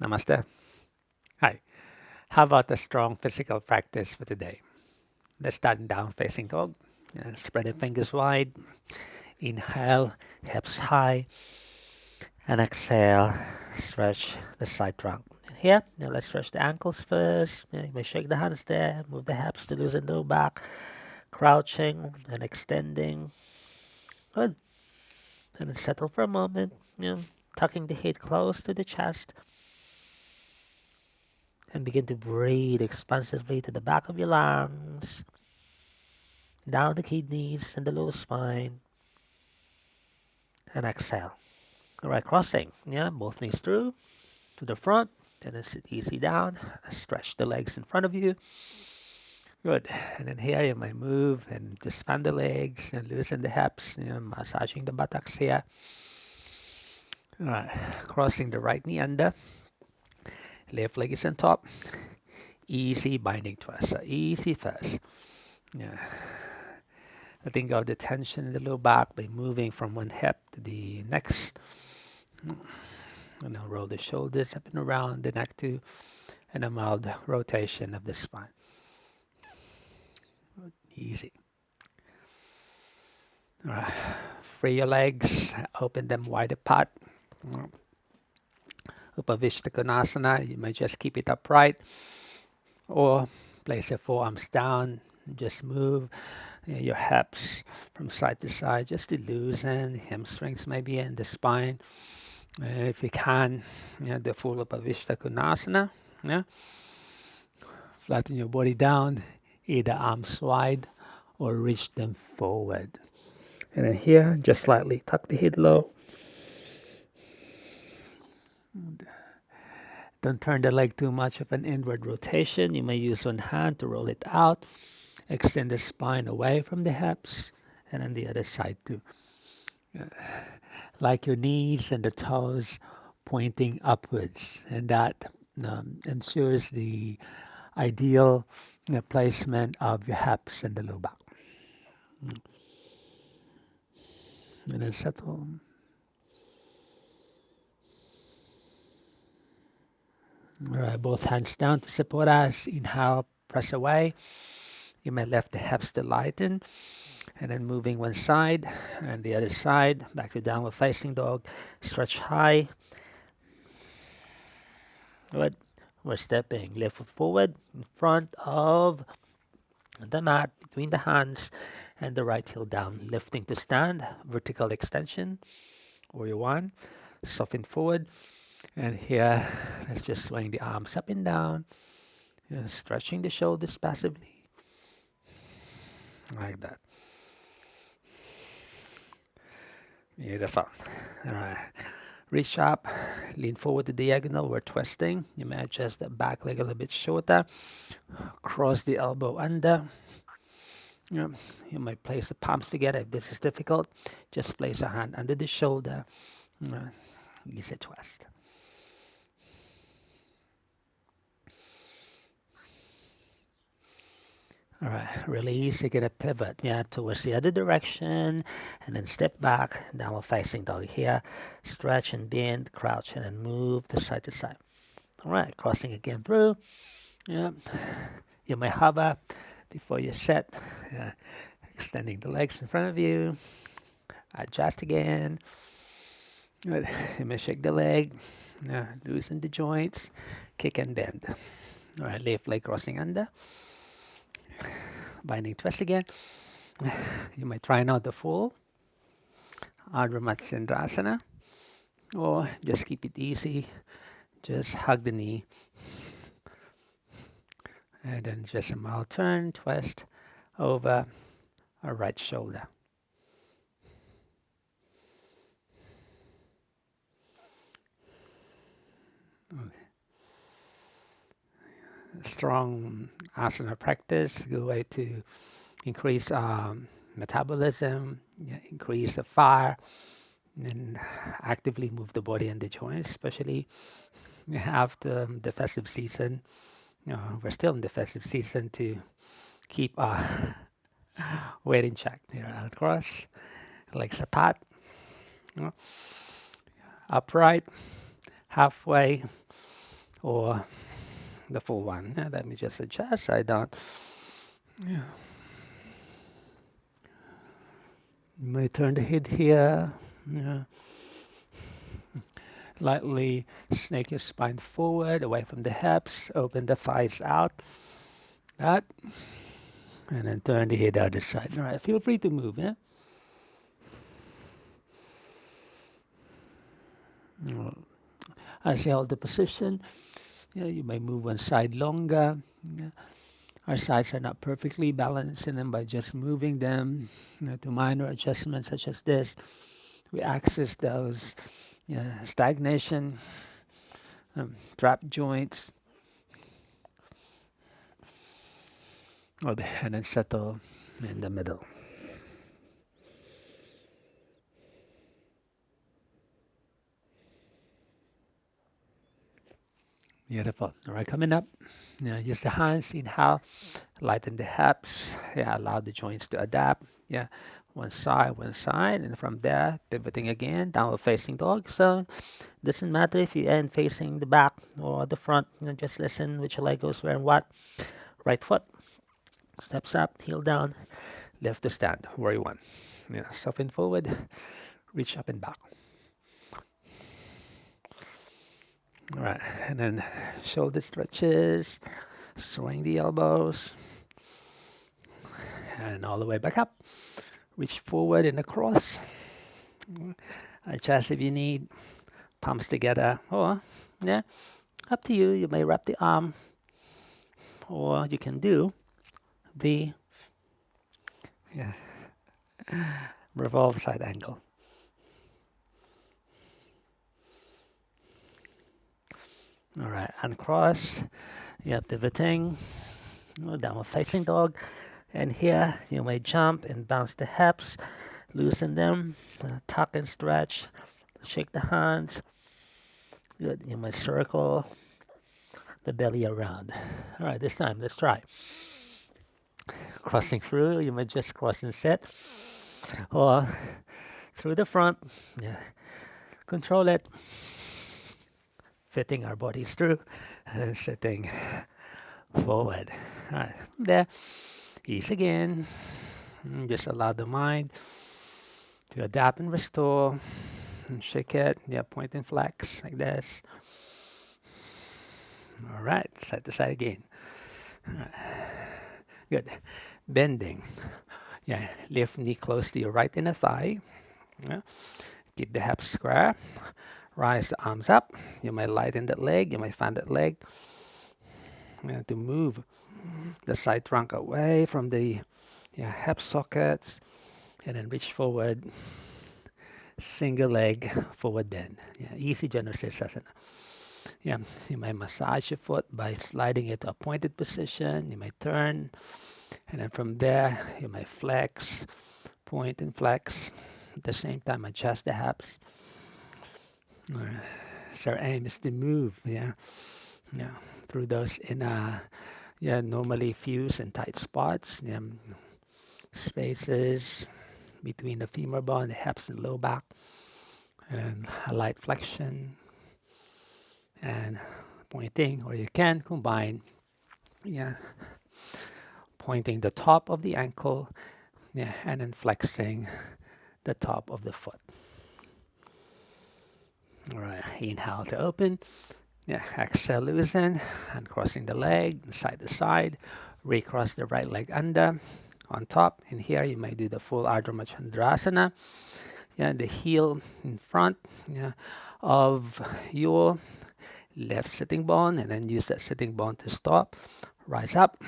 Namaste. Hi. How about a strong physical practice for today? Let's start down facing dog. Spread the fingers wide. Inhale, hips high. And exhale, stretch the side trunk. Here, let's stretch the ankles first. You may shake the hands there. Move the hips to loosen the back. Crouching and extending. Good. And then settle for a moment. Tucking the head close to the chest. And begin to breathe expansively to the back of your lungs, down the kidneys and the lower spine, and exhale. All right, crossing. Both knees through to the front, and then sit easy down. Stretch the legs in front of you. Good. And then here you might move and just fan the legs and loosen the hips, massaging the buttocks here. All right, crossing the right knee under. Left leg is on top. Easy binding twist. So easy first. Letting go of the tension in the low back by moving from one hip to the next. And now roll the shoulders up and around the neck too, and a mild rotation of the spine. Easy. All right. Free your legs, open them wide apart. Upavishta Konasana, you might just keep it upright, or place your forearms down, just move your hips from side to side just to loosen hamstrings maybe in the spine. If you can, the full Upavishta Konasana. Flatten your body down, either arms wide or reach them forward. And then here, just slightly tuck the head low. Don't turn the leg too much of an inward rotation. You may use one hand to roll it out. Extend the spine away from the hips, and on the other side too. Like your knees and the toes pointing upwards, and that ensures the ideal placement of your hips and the low back. And then settle. All right, both hands down to support us. Inhale, press away. You may lift the hips to lighten. And then moving one side and the other side. Back to downward facing dog. Stretch high. Good. We're stepping left foot forward in front of the mat, between the hands, and the right heel down. Lifting to stand. Vertical extension. Warrior one. Soften forward. And here, let's just swing the arms up and down, stretching the shoulders passively, like that. Beautiful. All right. Reach up, lean forward to diagonal. We're twisting. You may adjust the back leg a little bit shorter. Cross the elbow under. You might place the palms together if this is difficult. Just place a hand under the shoulder. Easy twist. All right, release. You're gonna pivot, towards the other direction, and then step back. Downward facing dog here. Stretch and bend, crouch, and then move to side. All right, crossing again through. You may hover before you set. Extending the legs in front of you. Adjust again. Good. You may shake the leg. Loosen the joints. Kick and bend. All right, left leg crossing under. Binding twist again. You might try now the full Ardha Matsyendrasana, or just keep it easy. Just hug the knee, and then just a mild turn, twist over our right shoulder. Strong asana practice, good way to increase metabolism, increase the fire, and actively move the body and the joints, especially after the festive season. We're still in the festive season to keep our weight in check. Across, legs apart, upright, halfway, or the full one. Let me just adjust. I don't. Yeah. You may turn the head here. Yeah. Lightly snake your spine forward, away from the hips. Open the thighs out. That. And then turn the head the other side. All right. Feel free to move. Yeah. As you hold the position, you may move one side longer. Yeah. Our sides are not perfectly balanced, and then by just moving them to minor adjustments such as this, we access those stagnation, trap joints, and then settle in the middle. Beautiful. All right, coming up. Use the hands, inhale, lighten the hips. Yeah, allow the joints to adapt. Yeah, one side, and from there, pivoting again, downward facing dog. So, doesn't matter if you end facing the back or the front. Just listen which leg goes where and what. Right foot steps up, heel down, left to stand. Where you want. Yeah, soften forward, reach up and back. All right, and then shoulder stretches, swing the elbows, and all the way back up. Reach forward and across. Adjust if you need. Palms together, or up to you. You may wrap the arm, or you can do the revolve side angle. All right, uncross. Pivoting. Downward facing dog. And here you may jump and bounce the hips, loosen them, tuck and stretch, shake the hands. Good. You may circle the belly around. All right, this time let's try. Crossing through, you may just cross and sit, or through the front. Yeah. Control it. Fitting our bodies through and sitting forward. All right, there. Ease again. Just allow the mind to adapt and restore. And shake it. Point and flex like this. All right, side to side again. All right. Good. Bending. Lift knee close to your right inner thigh. Keep the hips square. Rise the arms up. You may lighten that leg. You may fan that leg. To move the side trunk away from the hip sockets, and then reach forward. Single leg forward bend. Easy general sirsasana. You may massage your foot by sliding it to a pointed position. You may turn, and then from there you may flex, point and flex. At the same time, adjust the hips. So our aim is to move, through those normally fused and tight spots, spaces between the femur bone, the hips and low back, and a light flexion and pointing, or you can combine, pointing the top of the ankle, and then flexing the top of the foot. All right, inhale to open. Exhale, loosen, and crossing the leg side to side. Recross the right leg under, on top. And here you may do the full Ardha Chandrasana. The heel in front of your left sitting bone, and then use that sitting bone to stop. Rise up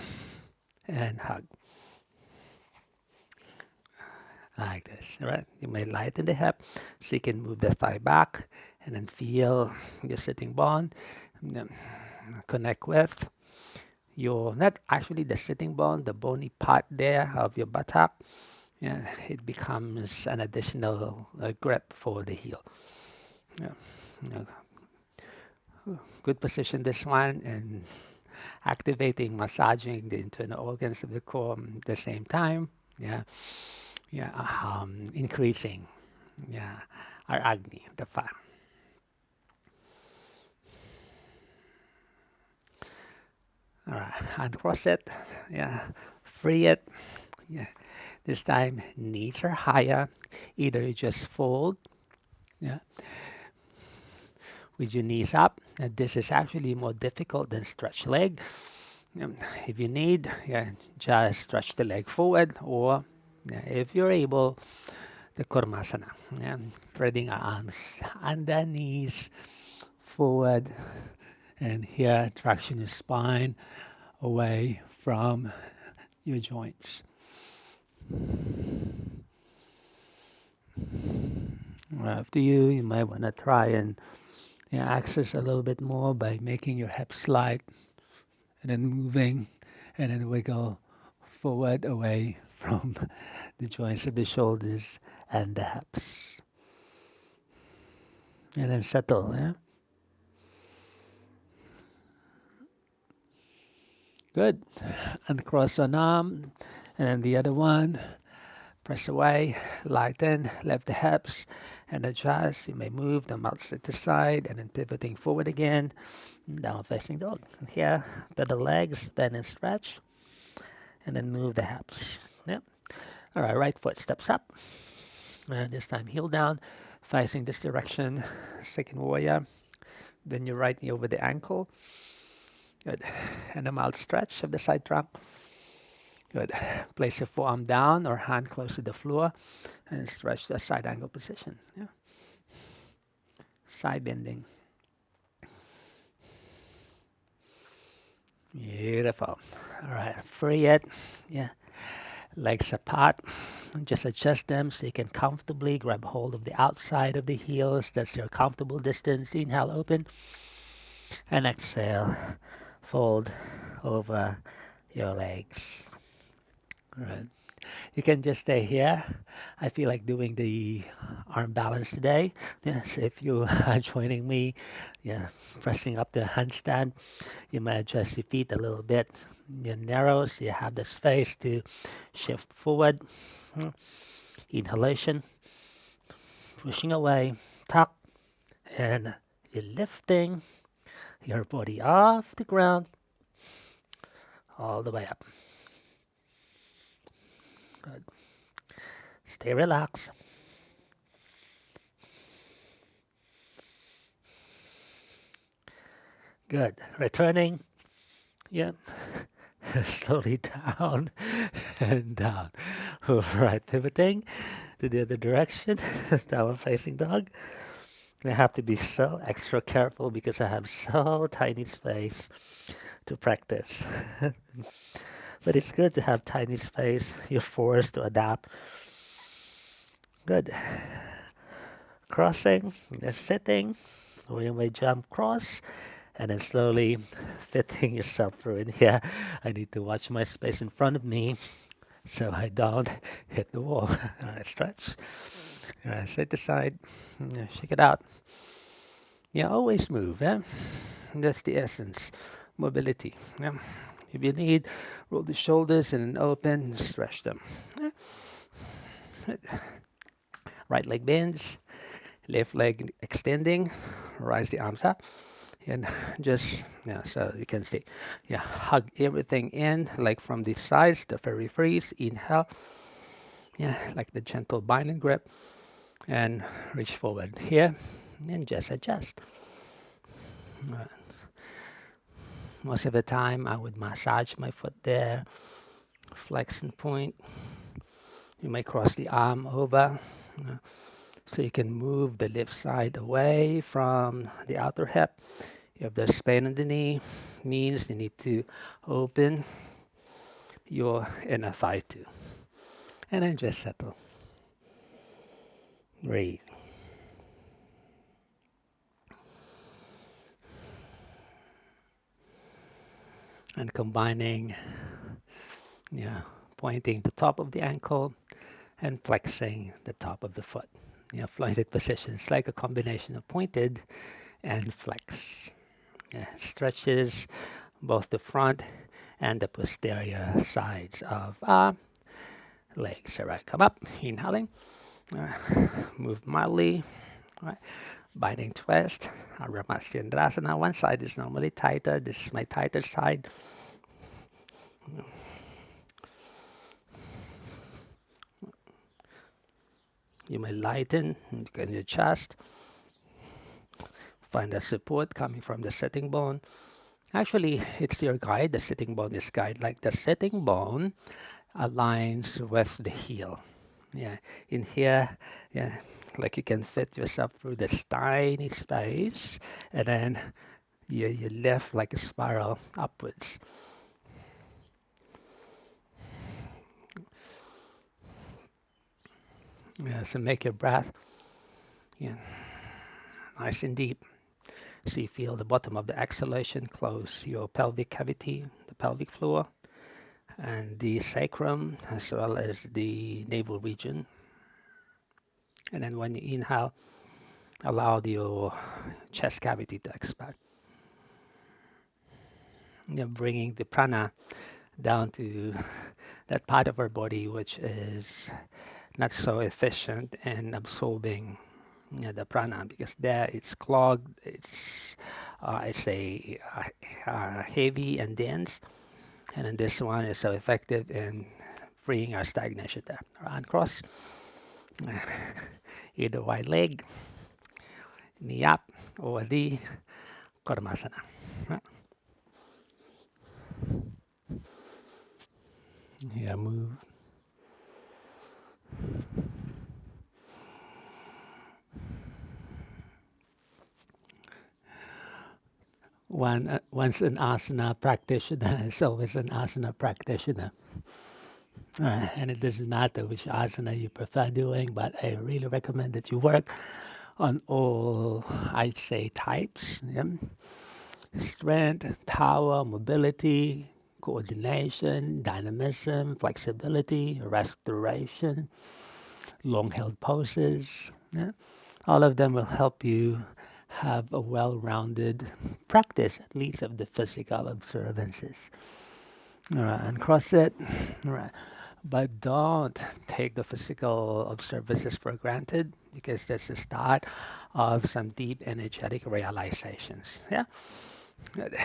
and hug. Like this, all right? You may lighten the hip so you can move the thigh back, and then feel your sitting bone connect with your, not actually the sitting bone, the bony part there of your buttock. It becomes an additional grip for the heel. Good position, this one, and activating, massaging the internal organs of the core at the same time. Increasing our Agni, the fire. Uncross it. Yeah. Free it. Yeah. This time, knees are higher. Either you just fold, yeah, with your knees up. And this is actually more difficult than stretch leg. If you need, yeah, just stretch the leg forward, or yeah, if you're able, the Kurmasana. Yeah, spreading our arms under knees, forward, and here traction your spine away from your joints. After you might want to try and access a little bit more by making your hips slide and then moving and then wiggle forward away from the joints of the shoulders and the hips. And then settle, yeah? Good. Uncross one arm and then the other one. Press away, lighten, lift the hips, and adjust. You may move the mouth side to side, and then pivoting forward again. Down facing dog. Here, bend the legs, bend and stretch, and then move the hips. Yep. All right, right foot steps up. And this time, heel down, facing this direction. Second warrior. Bend your right knee over the ankle. Good. And a mild stretch of the side trunk. Good. Place your forearm down or hand close to the floor and stretch to a side angle position. Yeah. Side bending. Beautiful. All right. Free it. Yeah. Legs apart. Just adjust them so you can comfortably grab hold of the outside of the heels. That's your comfortable distance. Inhale, open. And exhale, fold over your legs. All right. You can just stay here. I feel like doing the arm balance today. Yes, if you are joining me, yeah, pressing up the handstand, you might adjust your feet a little bit. You narrow so you have the space to shift forward. Inhalation, pushing away, tuck, and you're lifting your body off the ground all the way up. Good. Stay relaxed. Good. Returning. Yep. Slowly down and down. All right. Pivoting to the other direction. Downward facing dog. I have to be so extra careful because I have so tiny space to practice. But it's good to have tiny space. You're forced to adapt. Good. Crossing, sitting, or you may jump cross, and then slowly fitting yourself through it. Yeah, I need to watch my space in front of me so I don't hit the wall. All right, stretch. All right, side to side. Yeah, shake it out. Yeah, always move. Yeah? That's the essence. Mobility. Yeah? If you need, roll the shoulders and then open, stretch them. Yeah? Right leg bends, left leg extending, rise the arms up, and just, yeah, so you can see, yeah, hug everything in, like from the sides, the fairy freeze, inhale, yeah, like the gentle bind and grip, and reach forward here, and just adjust. Most of the time, I would massage my foot there, flex and point. You may cross the arm over, so you can move the left side away from the outer hip. If there's pain in the knee, means you need to open your inner thigh too. And then just settle. Breathe. And combining, yeah, pointing the top of the ankle and flexing the top of the foot. Yeah, floated position. It's like a combination of pointed and flex. Yeah, stretches both the front and the posterior sides of our legs. All right, come up, inhaling. Move mildly. All right. Binding twist. Ramatyendrasana. One side is normally tighter. This is my tighter side. You may lighten in your chest. Find the support coming from the sitting bone. Actually, it's your guide. The sitting bone is guide. Like the sitting bone aligns with the heel. Yeah, in here, yeah, like you can fit yourself through this tiny space, and then you lift like a spiral upwards. Yeah, so make your breath, yeah, nice and deep. So you feel the bottom of the exhalation close your pelvic cavity, the pelvic floor, and the sacrum, as well as the navel region. And then when you inhale, allow your chest cavity to expand. You're bringing the prana down to that part of our body which is not so efficient in absorbing the prana, because there it's clogged, it's heavy and dense, and then this one is so effective in freeing our stagnation there. Uncross, either wide leg, knee up, or the Karmasana. Yeah, move. Once an asana practitioner is always an asana practitioner. And it doesn't matter which asana you prefer doing, but I really recommend that you work on all, I'd say, types. Yeah? Strength, power, mobility, coordination, dynamism, flexibility, restoration, long-held poses. Yeah? All of them will help you have a well-rounded practice, at least of the physical observances. All right, and cross it. All right. But don't take the physical observances for granted, because that's the start of some deep energetic realizations. Yeah? Good.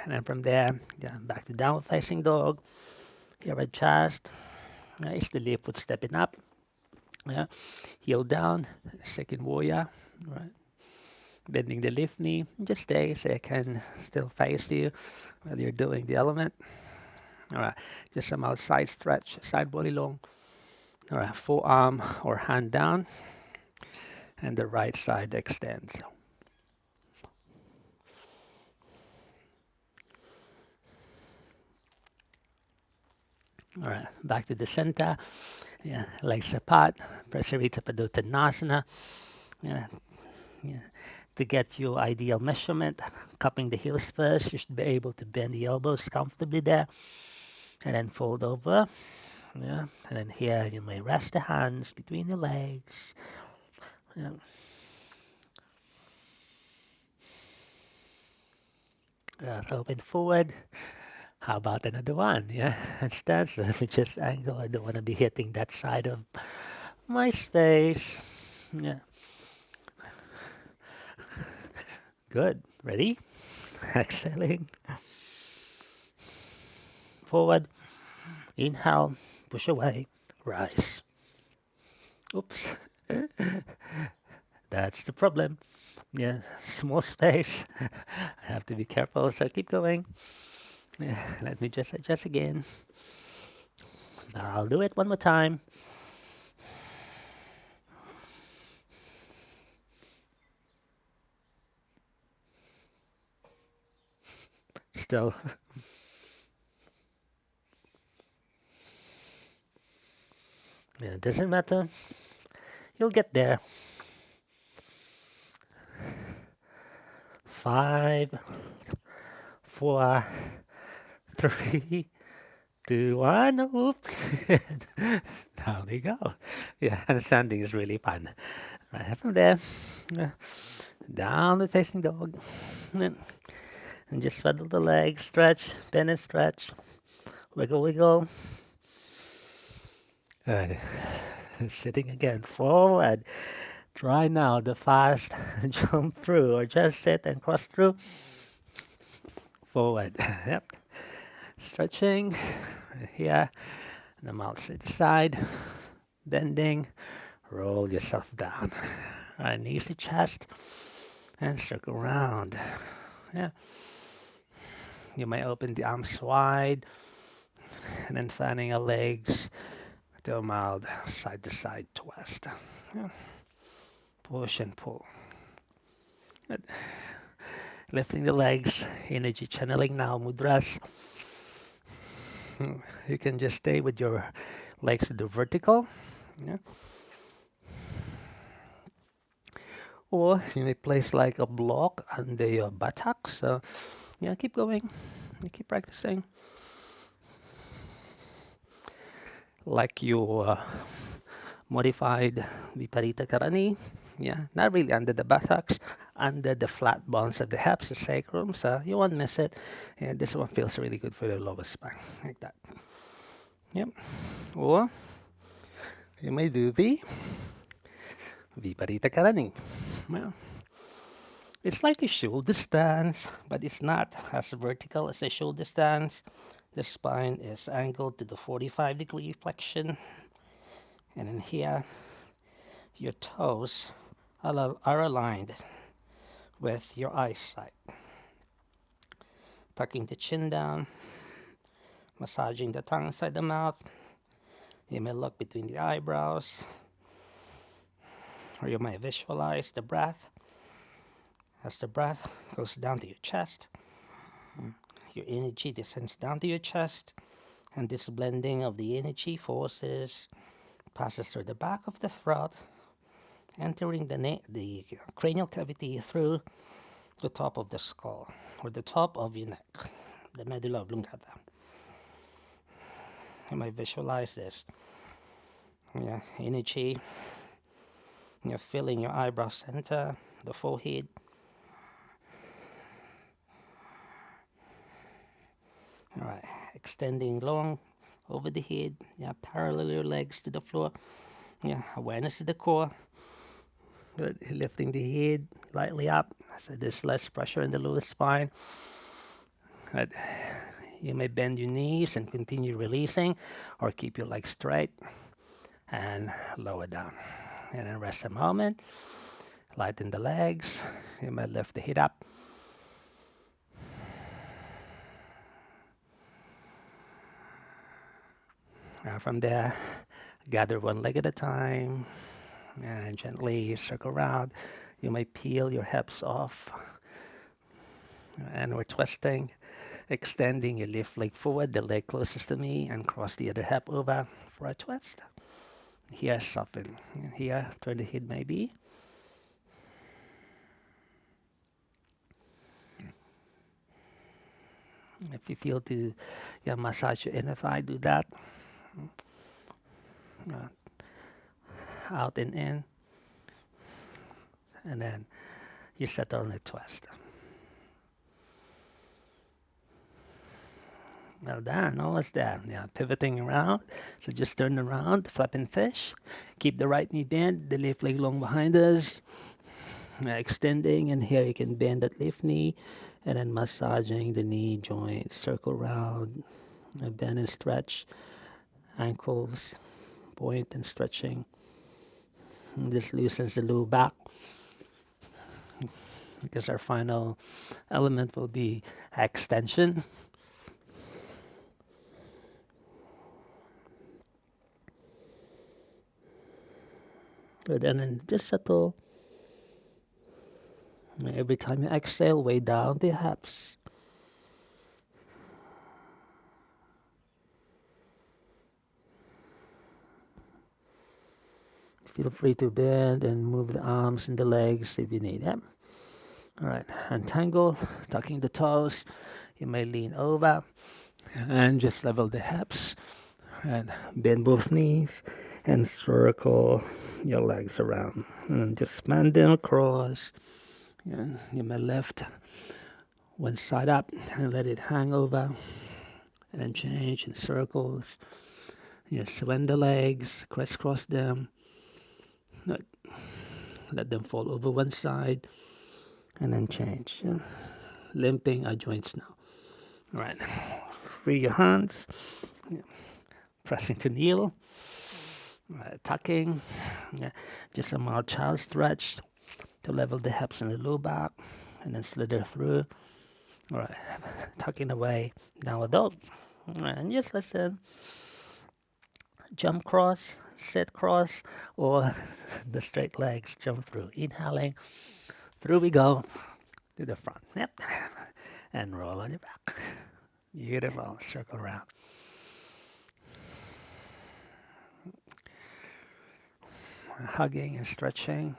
And then from there, yeah, back to downward facing dog. Here at chest. Is the left foot stepping up. Yeah. Heel down. Second warrior. Right. Bending the left knee. Just stay so I can still face you while you're doing the element. All right. Just some outside stretch, side body long. All right. Forearm or hand down. And the right side extends. All right. Back to the center. Yeah. Legs apart. Prasarita Padottanasana. Yeah. Yeah. To get your ideal measurement, cupping the heels first, you should be able to bend the elbows comfortably there, and then fold over. Yeah, and then here you may rest the hands between the legs. Yeah. Open forward. How about another one? Yeah, and stand. So let me just angle. I don't want to be hitting that side of my space. Yeah. Good. Ready? Exhaling. Forward. Inhale. Push away. Rise. Oops. That's the problem. Yeah, small space. I have to be careful, so keep going. Yeah, let me just adjust again. I'll do it one more time. Still. Yeah, it doesn't matter. You'll get there. 5, 4, 3, 2, 1. Oops. There we go. Yeah, and standing is really fun. Right from there, down the facing dog. And just swaddle the legs, stretch, bend and stretch. Wiggle, wiggle. Sitting again, forward. Try now the fast jump through, or just sit and cross through. Forward. Yep. Stretching here, and the mouth side to side, bending, roll yourself down. Right, knees to chest, and circle around. Yeah. You may open the arms wide, and then fanning your legs to a mild side to side twist. Yeah. Push and pull. Good. Lifting the legs, energy channeling now, mudras. You can just stay with your legs to the vertical. Yeah. Or you may place like a block under your buttocks. So, yeah, keep going. You keep practicing. Like your modified Viparita Karani. Yeah, not really under the buttocks, under the flat bones of the hips, the sacrum. So you won't miss it. Yeah, this one feels really good for the lower spine, like that. Yep. Or you may do the Viparita Karani. Well, it's like a shoulder stance, but it's not as vertical as a shoulder stance. The spine is angled to the 45-degree flexion. And in here, your toes are aligned with your eyesight. Tucking the chin down, massaging the tongue inside the mouth. You may look between the eyebrows, or you may visualize the breath. As the breath goes down to your chest, your energy descends down to your chest, and this blending of the energy forces passes through the back of the throat, entering the cranial cavity through the top of the skull, or the top of your neck, the medulla oblongata. You might visualize this. Yeah, energy, you're filling your eyebrow center, the forehead. All right, extending long over the head. Yeah, parallel your legs to the floor. Yeah, awareness to the core. Good. Lifting the head lightly up, so there's less pressure in the lower spine. Good. You may bend your knees and continue releasing, or keep your legs straight and lower down. And then rest a moment. Lighten the legs. You may lift the head up. From there, gather one leg at a time and gently circle around. You may peel your hips off, and we're twisting, extending your left leg forward, the leg closest to me, and cross the other hip over for a twist. Here, soften. Here, turn the head maybe. If you feel to massage your inner thigh, do that. Out and in. And then you settle in a twist. Well done, almost there. Yeah, pivoting around. So just turn around, flapping fish. Keep the right knee bent, the left leg long behind us. Extending, and here you can bend that left knee, and then massaging the knee joint. Circle around, bend and stretch. Ankles, point and stretching. And this loosens the low back, because our final element will be extension. Good, and then just settle. Every time you exhale, way down the hips. Feel free to bend and move the arms and the legs if you need it. All right, untangle, tucking the toes. You may lean over and just level the hips and bend both knees and circle your legs around. And just span them across. And you may lift one side up and let it hang over, and then change in circles. You swim the legs, crisscross them. Let them fall over one side, and then change. Limping our joints now. All right. free your hands, pressing to kneel, tucking, yeah, just a mild child stretch to level the hips and the low back, and then slither through. All right, tucking away, downward dog. All right, and just listen. Jump cross, sit cross, or the straight legs jump through. Inhaling, through we go to the front. Yep, and roll on your back. Beautiful. Circle around. Hugging and stretching.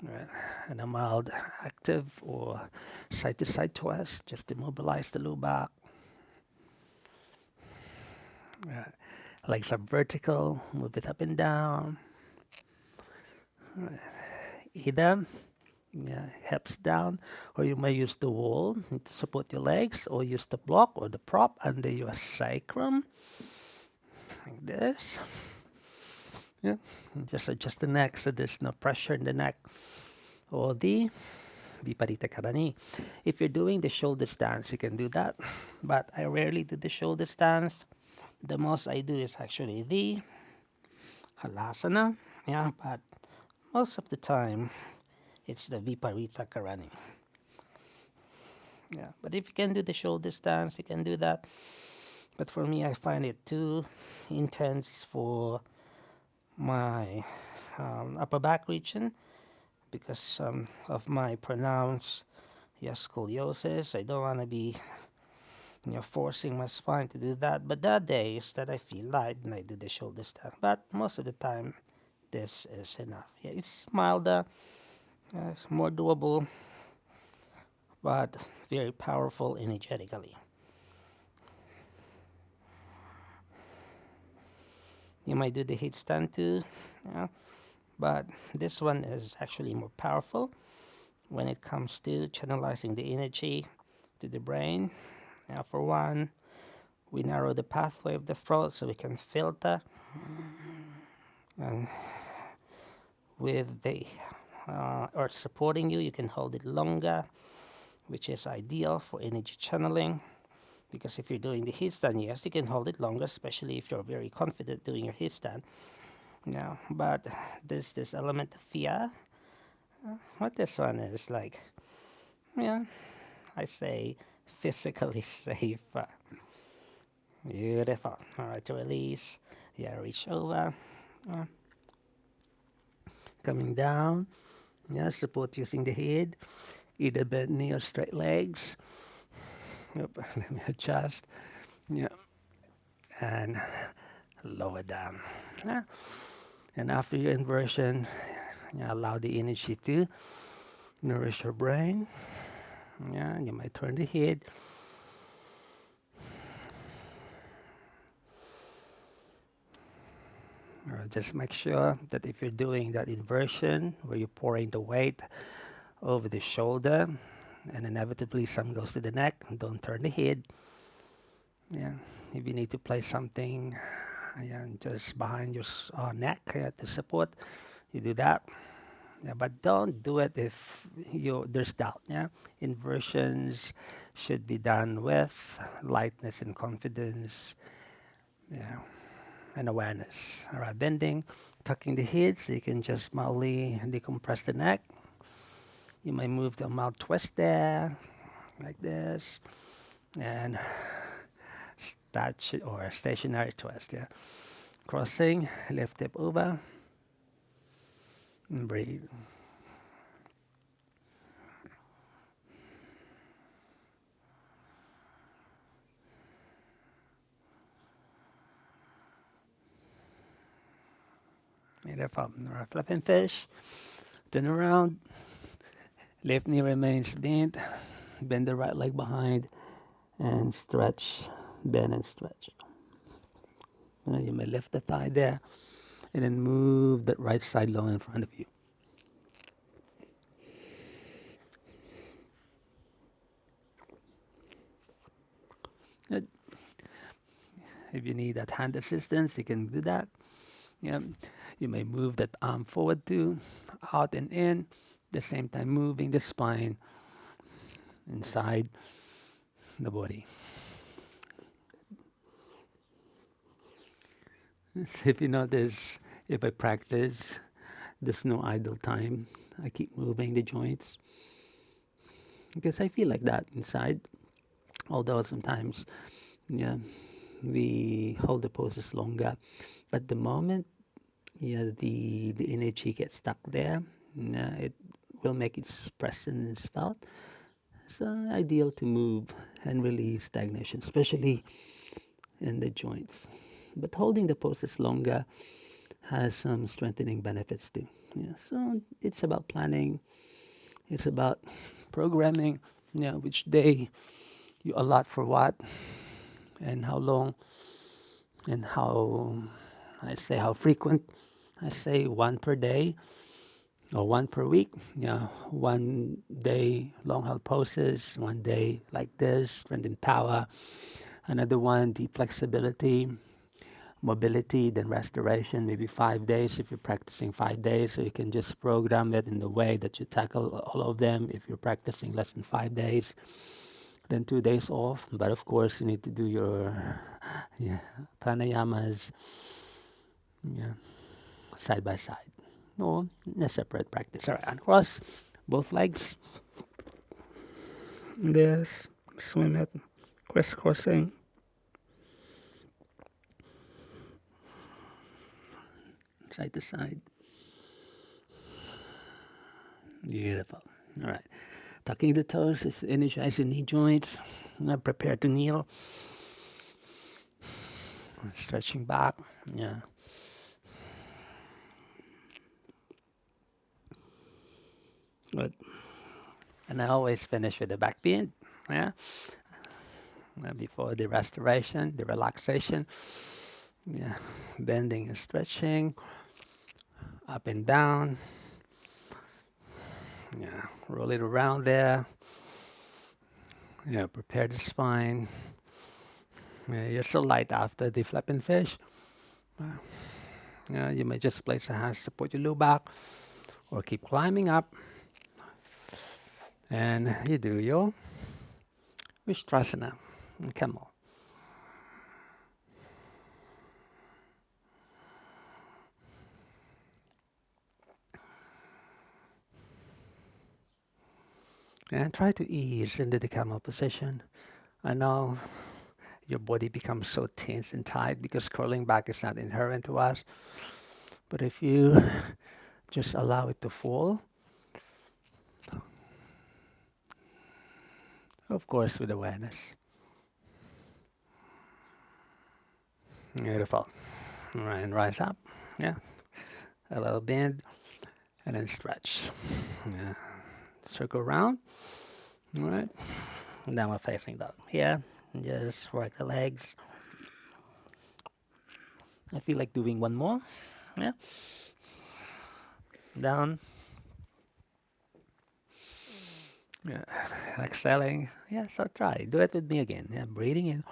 Right. And a mild active or side to side twist just to mobilize the low back. Right. Legs are vertical, move it up and down. Right. Either hips down, or you may use the wall to support your legs, or use the block or the prop under your sacrum, like this. Yeah, and just adjust the neck so there's no pressure in the neck. Or the Viparita Karani. If you're doing the shoulder stance, you can do that, but I rarely do the shoulder stance. The most I do is actually the Halasana, yeah, but most of the time it's the Viparita Karani. Yeah, but if you can do the shoulder stance, you can do that. But for me, I find it too intense for my upper back region because of my pronounced scoliosis. I don't want to be forcing my spine to do that. But there are days that I feel light and I do the shoulder stand. But most of the time, this is enough. Yeah, it's milder, it's more doable, but very powerful energetically. You might do the headstand too, yeah, but this one is actually more powerful when it comes to channelizing the energy to the brain. For one, we narrow the pathway of the throat so we can filter. And with the earth supporting you, you can hold it longer, which is ideal for energy channeling. Because if you're doing the headstand, yes, you can hold it longer, especially if you're very confident doing your headstand. Now, but there's this element of fear. What this one is like, yeah, I say physically safe. Beautiful. All right, to release. Yeah, reach over. Coming down. Yeah, support using the head. Either bent knee or straight legs. Yep, let me adjust. Yeah, and lower down. Yeah. And after your inversion, allow the energy to nourish your brain. Yeah, you might turn the head. Just make sure that if you're doing that inversion where you're pouring the weight over the shoulder and inevitably some goes to the neck, don't turn the head. Yeah, if you need to place something just behind your neck to support, you do that. Yeah, but don't do it if there's doubt. Yeah, inversions should be done with lightness and confidence. Yeah, and awareness. All right, bending, tucking the head so you can just mildly decompress the neck. You might move to a mild twist there, like this, and stationary twist. Yeah, crossing, lift hip over, and breathe. Beautiful. All right, flipping fish. Turn around. Left knee remains bent. Bend the right leg behind and stretch. Bend and stretch. And you may lift the thigh there and then move that right side long in front of you. Good. If you need that hand assistance, you can do that. Yeah. You may move that arm forward too, out and in, the same time moving the spine inside the body. If you notice, if I practice, there's no idle time. I keep moving the joints because I feel like that inside. Although sometimes, yeah, we hold the poses longer, but the moment, yeah, the energy gets stuck there, yeah, it will make its presence felt. It's ideal to move and release stagnation, especially in the joints. But holding the poses longer has some strengthening benefits too. Yeah, so it's about planning. It's about programming. Yeah, which day you allot for what, and how long, and how I say how frequent. I say one per day or one per week. Yeah, one day long held poses, one day like this, strength and power. Another one, deep flexibility, mobility, then restoration, maybe 5 days if you're practicing 5 days. So you can just program it in the way that you tackle all of them if you're practicing less than 5 days. Then 2 days off. But of course, you need to do your pranayamas side by side. No, in a separate practice. All right, uncross both legs. This, swim it, crisscrossing. Side to side. Beautiful. All right. Tucking the toes is energize the knee joints. Now prepare to kneel. Stretching back. Yeah. Good. And I always finish with the back bend. Yeah. Before the restoration, the relaxation. Yeah. Bending and stretching. Up and down. Yeah. Roll it around there. Yeah. Prepare the spine. Yeah, you're so light after the flipping fish. Yeah, you may just place a hand to support your low back or keep climbing up. And you do your Vishtrasana, camel. And try to ease into the camel position. I know your body becomes so tense and tight because curling back is not inherent to us. But if you just allow it to fall, of course, with awareness. Beautiful. All right, and rise up. Yeah. A little bend and then stretch. Yeah. Circle around. All right. Now we're facing dog. Here, just work the legs. I feel like doing one more. Yeah. Down. Yeah. Exhaling. Yeah, so try. Do it with me again. Yeah, breathing in.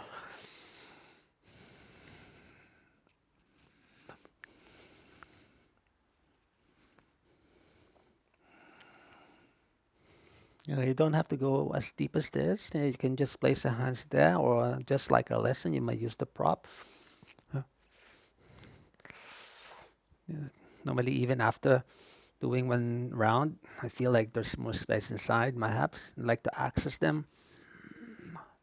You don't have to go as deep as this. You can just place your hands there, or just like a lesson, you might use the prop. Yeah. Normally, even after doing one round, I feel like there's more space inside my abs. I like to access them.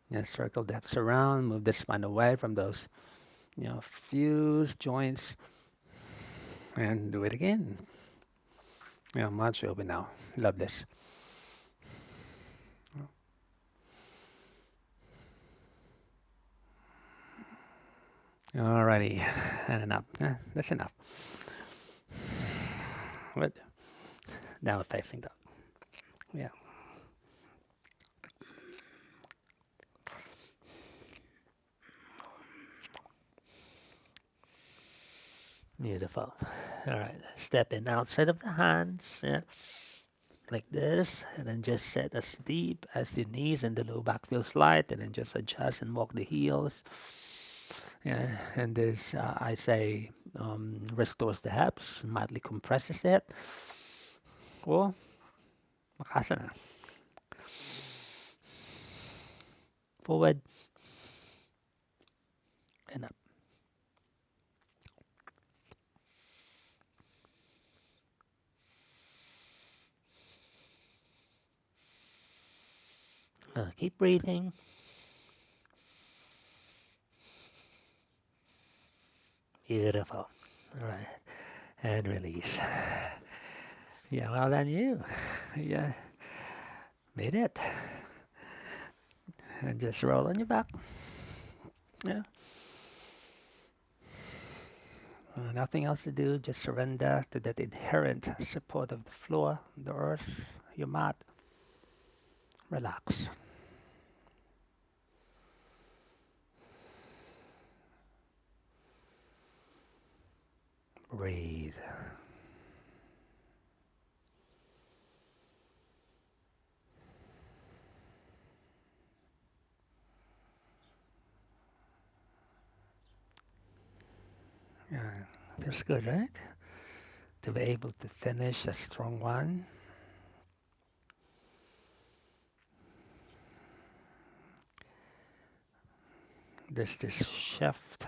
Yeah, circle the abs around, move the spine away from those, fused joints, and do it again. Yeah, much open now. Love this. Alrighty, and enough. That's enough. Good. Now we're facing dog. Yeah. Beautiful. All right. Step in outside of the hands. Yeah. Like this. And then just set as deep as the knees and the low back feels light. And then just adjust and walk the heels. Yeah. And this, I say, restores the hips, mildly compresses it. Or Makasana. forward and up. Keep breathing. Beautiful. All right. And release. Yeah, well done you. Yeah, made it. And just roll on your back. Yeah. Nothing else to do. Just surrender to that inherent support of the floor, the earth, your mat. Relax. Breathe. Yeah, feels good, right? To be able to finish a strong one. There's this shift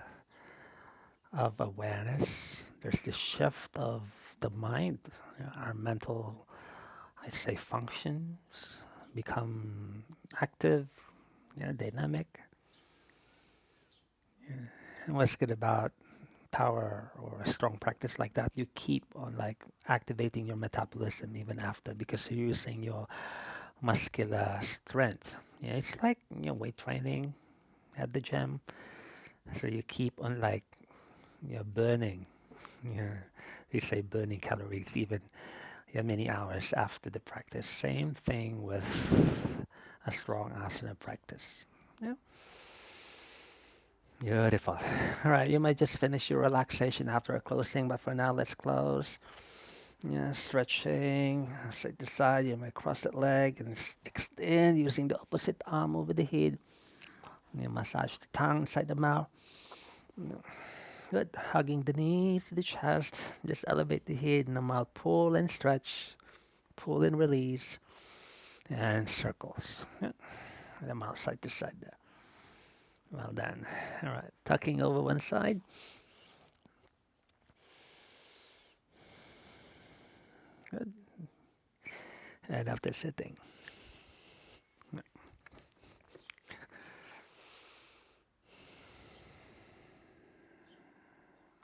of awareness. There's this shift of the mind. Our mental, I'd say, functions become active, dynamic. And what's good about power or a strong practice like that, you keep on like activating your metabolism even after because you're using your muscular strength. Yeah, it's like weight training at the gym. So you keep on like burning. Yeah, they say burning calories even many hours after the practice. Same thing with a strong asana practice. Yeah. Beautiful. All right, you might just finish your relaxation after a closing, but for now, let's close. Yeah, stretching side to side. You might cross that leg and extend using the opposite arm over the head. You massage the tongue inside the mouth. Good. Hugging the knees to the chest. Just elevate the head and the mouth. Pull and stretch. Pull and release. And circles. Yeah. The mouth side to side there. Well done. All right. Tucking over one side. Good. And after sitting.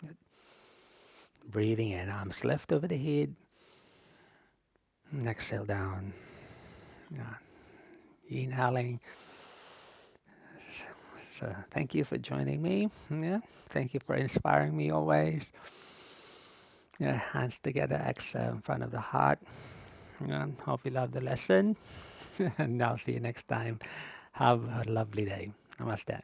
Good. Breathing in. Arms left over the head. And exhale down. Yeah. Inhaling. So thank you for joining me. Yeah. Thank you for inspiring me always. Yeah. Hands together. Exhale in front of the heart. Yeah. Hope you love the lesson. And I'll see you next time. Have a lovely day. Namaste.